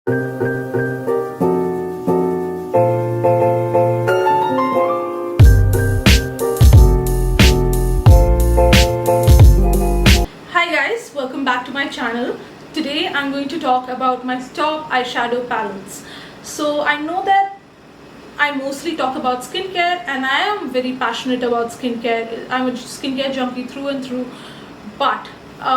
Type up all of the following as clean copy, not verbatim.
Hi guys, welcome back to my channel. Today I'm going to talk about my top eyeshadow palettes. So I know that I mostly talk about skincare and I am very passionate about skincare. I'm a skincare junkie through and through. But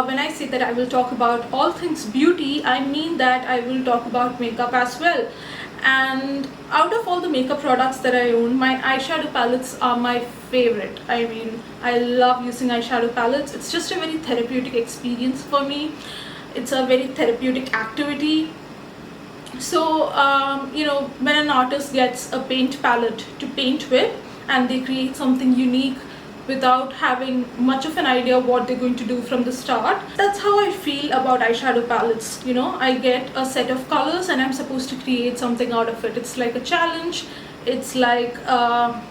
when I say that I will talk about all things beauty, I mean that I will talk about makeup as well. And out of all the makeup products that I own, my eyeshadow palettes are my favorite. I mean, I love using eyeshadow palettes. It's just a very therapeutic experience for me. It's a very therapeutic activity. So when an artist gets a paint palette to paint with and they create something unique without having much of an idea what they're going to do from the start, that's how I feel about eyeshadow palettes. I get a set of colors and I'm supposed to create something out of it. It's like a challenge. It's like a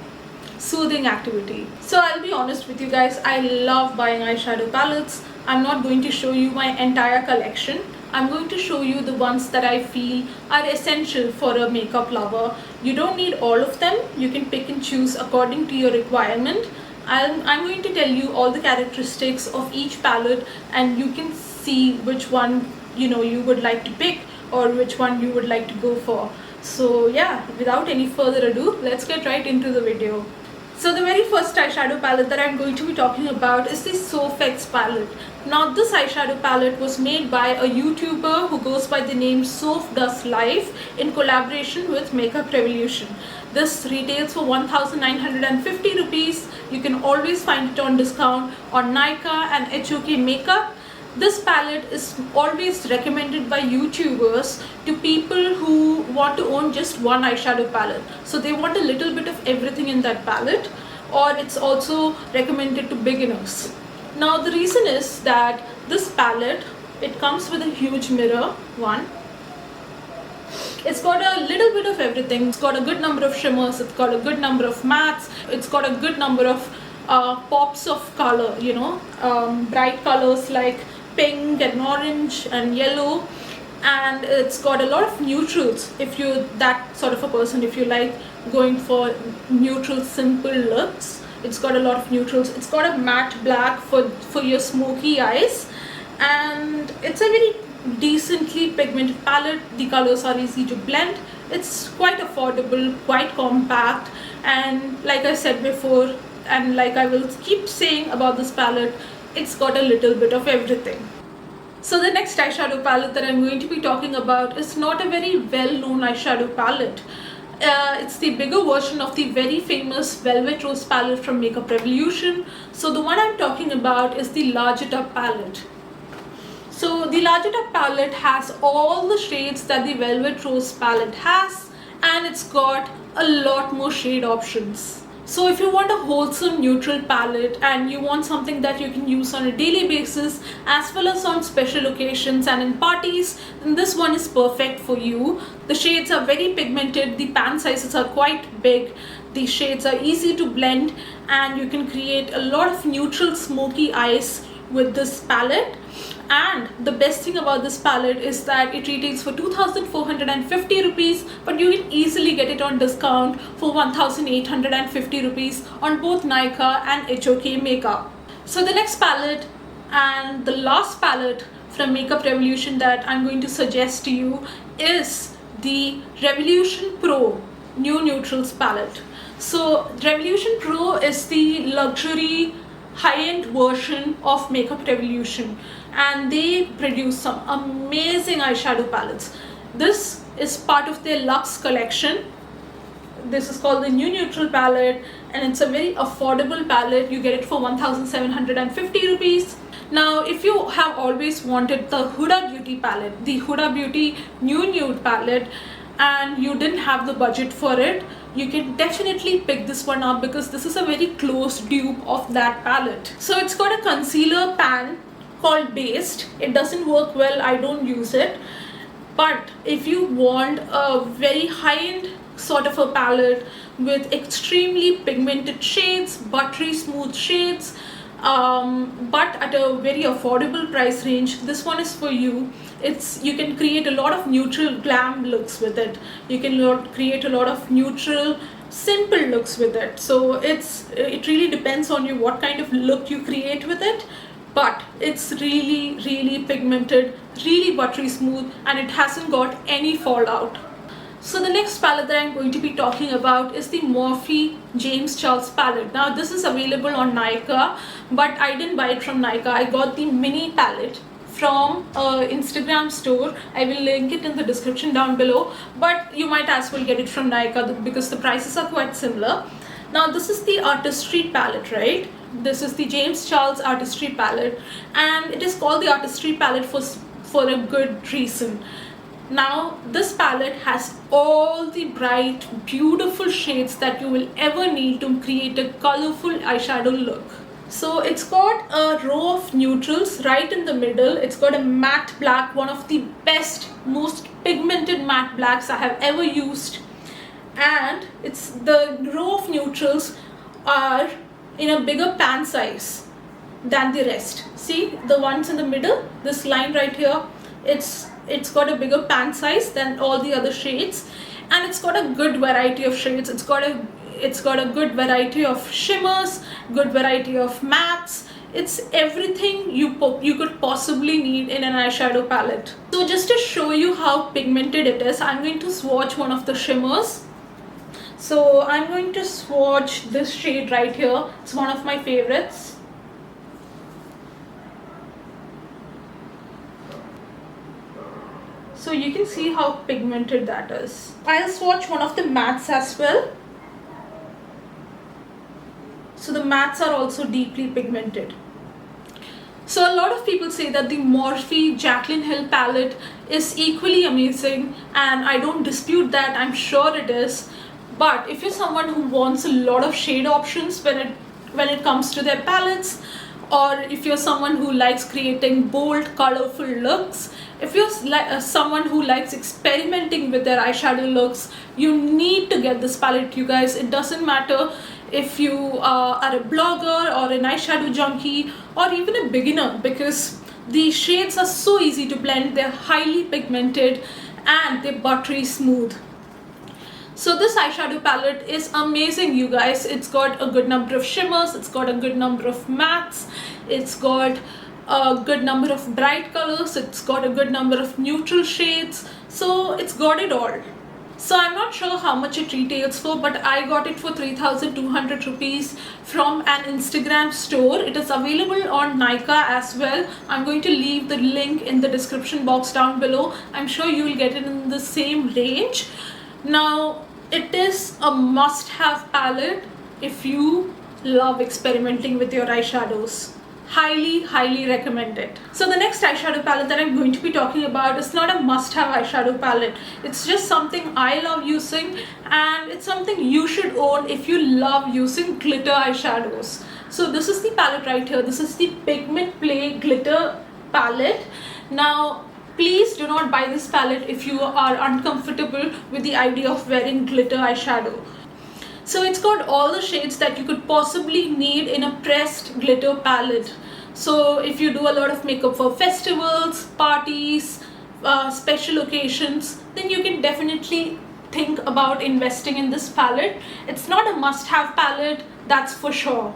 soothing activity. So I'll be honest with you guys, I love buying eyeshadow palettes. I'm not going to show you my entire collection. I'm going to show you the ones that I feel are essential for a makeup lover. You don't need all of them. You can pick and choose according to your requirement. I'm going to tell you all the characteristics of each palette and you can see which one you would like to pick or which one you would like to go for. So yeah, without any further ado, let's get right into the video. So the very first eyeshadow palette that I'm going to be talking about is the Soph palette. Now this eyeshadow palette was made by a YouTuber who goes by the name Soph Does Life in collaboration with Makeup Revolution. This retails for 1,950 rupees. You can always find it on discount on Nykaa and HOK Makeup. This palette is always recommended by YouTubers to people who want to own just one eyeshadow palette. So they want a little bit of everything in that palette, or it's also recommended to beginners. Now the reason is that this palette, it comes with a huge mirror, one. It's got a little bit of everything. It's got a good number of shimmers, it's got a good number of mattes, it's got a good number of pops of color, bright colors like pink and orange and yellow, and it's got a lot of neutrals if you're that sort of a person, if you like going for neutral simple looks. It's got a lot of neutrals. It's got a matte black for your smoky eyes, and it's a very decently pigmented palette. The colors are easy to blend. It's quite affordable, quite compact, and like I said before, and like I will keep saying about this palette, it's got a little bit of everything. So the next eyeshadow palette that I'm going to be talking about is not a very well-known eyeshadow palette. It's the bigger version of the very famous Velvet Rose palette from Makeup Revolution. So the one I'm talking about is the Large It Up palette. So the Large It Up palette has all the shades that the Velvet Rose palette has, and it's got a lot more shade options. So if you want a wholesome neutral palette and you want something that you can use on a daily basis as well as on special occasions and in parties, then this one is perfect for you. The shades are very pigmented, the pan sizes are quite big, the shades are easy to blend, and you can create a lot of neutral smoky eyes with this palette. And the best thing about this palette is that it retails for 2,450 rupees, but you can easily get it on discount for 1,850 rupees on both Nykaa and HOK Makeup. So the next palette and the last palette from Makeup Revolution that I'm going to suggest to you is the Revolution Pro New Neutrals palette. So Revolution Pro is the luxury high-end version of Makeup Revolution, and they produce some amazing eyeshadow palettes. This is part of their Luxe collection. This is called the New Neutral palette, and it's a very affordable palette. You get it for 1,750 rupees. Now if you have always wanted the Huda Beauty palette, the Huda Beauty New Nude palette, and you didn't have the budget for it, you can definitely pick this one up because this is a very close dupe of that palette. So it's got a concealer pan called Based. It doesn't work well, I don't use it, but if you want a very high-end sort of a palette with extremely pigmented shades, buttery smooth shades, but at a very affordable price range, this one is for you. You can create a lot of neutral glam looks with it. You can create a lot of neutral simple looks with it. So it really depends on you what kind of look you create with it, but it's really pigmented, really buttery smooth, and it hasn't got any fallout. So the next palette that I'm going to be talking about is the Morphe James Charles palette. Now this is available on Nykaa, but I didn't buy it from Nykaa. I got the mini palette from Instagram store. I will link it in the description down below, but you might as well get it from Nykaa because the prices are quite similar. Now this is the Artistry palette, right? This is the James Charles Artistry palette, and it is called the Artistry palette for a good reason. Now this palette has all the bright, beautiful shades that you will ever need to create a colorful eyeshadow look. So it's got a row of neutrals right in the middle. It's got a matte black, one of the best, most pigmented matte blacks I have ever used. And the row of neutrals are in a bigger pan size than the rest. See the ones in the middle, this line right here, it's got a bigger pan size than all the other shades, and it's got a good variety of shades. It's got a good variety of shimmers, good variety of mattes. It's everything you could possibly need in an eyeshadow palette. So just to show you how pigmented it is, I'm going to swatch one of the shimmers. So I'm going to swatch this shade right here. It's one of my favorites. So you can see how pigmented that is. I'll swatch one of the mattes as well. So the mattes are also deeply pigmented. So a lot of people say that the Morphe Jaclyn Hill palette is equally amazing, and I don't dispute that. I'm sure it is. But if you're someone who wants a lot of shade options when it comes to their palettes, or if you're someone who likes creating bold, colorful looks, if you're someone who likes experimenting with their eyeshadow looks, you need to get this palette, you guys. It doesn't matter if you are a blogger or an eyeshadow junkie or even a beginner, because the shades are so easy to blend. They're highly pigmented and they're buttery smooth. So this eyeshadow palette is amazing, you guys. It's got a good number of shimmers, it's got a good number of mattes, it's got a good number of bright colors, it's got a good number of neutral shades. So it's got it all. So I'm not sure how much it retails for, but I got it for 3,200 rupees from an Instagram store. It is available on Nykaa as well. I'm going to leave the link in the description box down below. I'm sure you will get it in the same range. Now, it is a must-have palette if you love experimenting with your eyeshadows. Highly recommend it. So the next eyeshadow palette that I'm going to be talking about is not a must-have eyeshadow palette. It's just something I love using, and it's something you should own if you love using glitter eyeshadows. So this is the palette right here. This is the Pigment Play Glitter palette. Now, please do not buy this palette if you are uncomfortable with the idea of wearing glitter eyeshadow. So it's got all the shades that you could possibly need in a pressed glitter palette. So if you do a lot of makeup for festivals, parties, special occasions, then you can definitely think about investing in this palette. It's not a must-have palette, that's for sure.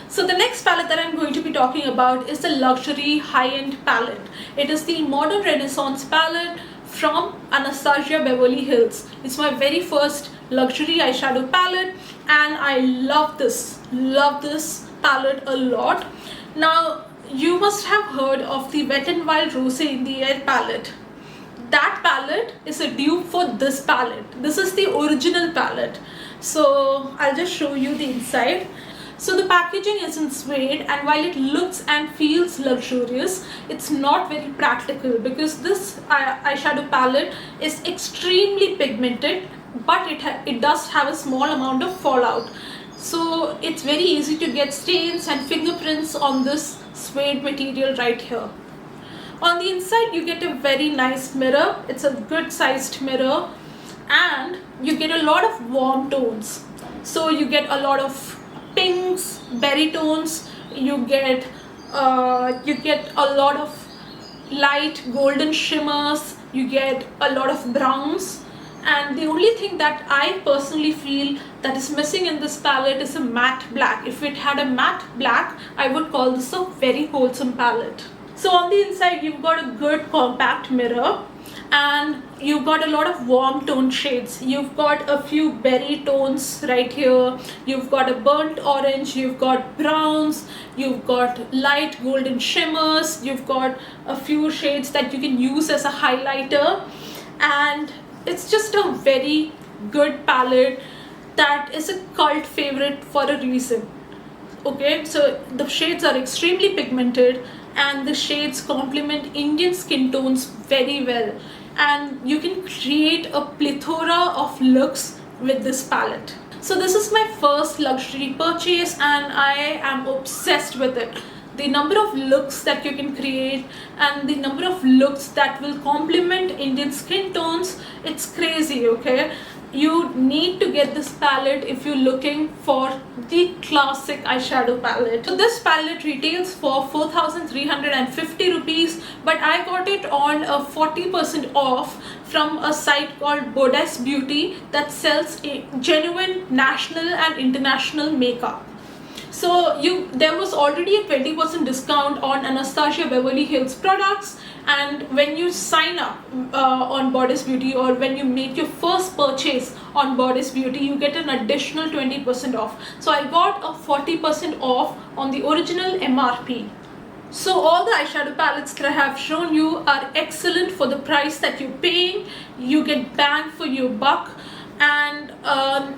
So the next palette that I'm going to be talking about is the luxury high-end palette. It is the Modern Renaissance palette from Anastasia Beverly Hills. It's my very first luxury eyeshadow palette, and I love this palette a lot. Now, you must have heard of the Wet n Wild Rosé in the Air palette. That palette is a dupe for this palette. This is the original palette. So I'll just show you the inside. So the packaging is in suede, and while it looks and feels luxurious, it's not very practical because this eyeshadow palette is extremely pigmented, but it does have a small amount of fallout. So it's very easy to get stains and fingerprints on this suede material right here. On the inside, you get a very nice mirror. It's a good sized mirror, and you get a lot of warm tones. So you get a lot of pinks, berry tones, you get a lot of light golden shimmers, you get a lot of browns, and the only thing that I personally feel that is missing in this palette is a matte black. If it had a matte black, I would call this a very wholesome palette. So on the inside, you've got a good compact mirror, and you've got a lot of warm tone shades. You've got a few berry tones right here, you've got a burnt orange, you've got browns, you've got light golden shimmers, you've got a few shades that you can use as a highlighter, and it's just a very good palette that is a cult favorite for a reason. Okay, so the shades are extremely pigmented, and the shades complement Indian skin tones very well, and you can create a plethora of looks with this palette. So this is my first luxury purchase, and I am obsessed with it. The number of looks that you can create and the number of looks that will complement Indian skin tones, it's crazy. Okay, you need to get this palette if you're looking for the classic eyeshadow palette. So this palette retails for 4,350 rupees, but I got it on a 40% off from a site called Bodes Beauty that sells a genuine national and international makeup. So there was already a 20% discount on Anastasia Beverly Hills products, and when you sign up on Bodes Beauty, or when you make your first purchase on Bodes Beauty, you get an additional 20% off. So I got a 40% off on the original MRP. So all the eyeshadow palettes that I have shown you are excellent for the price that you're paying. You get bang for your buck, and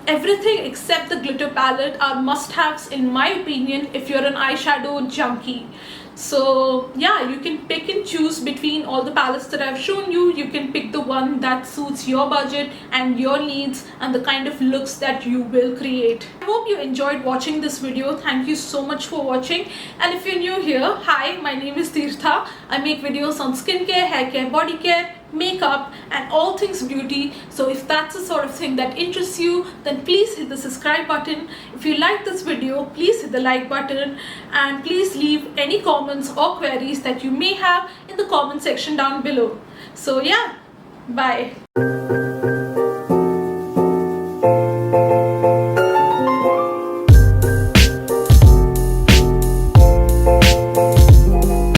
everything except the glitter palette are must-haves in my opinion if you're an eyeshadow junkie. So yeah, you can pick and choose between all the palettes that I've shown you. You can pick the one that suits your budget and your needs and the kind of looks that you will create. I hope you enjoyed watching this video. Thank you so much for watching. And if you're new here, hi, my name is Tirtha. I make videos on skincare, hair care, body care, makeup, and all things beauty. So if that's the sort of thing that interests you, then please hit the subscribe button. If you like this video, please hit the like button, and please leave any comments or queries that you may have in the comment section down below. So yeah, bye.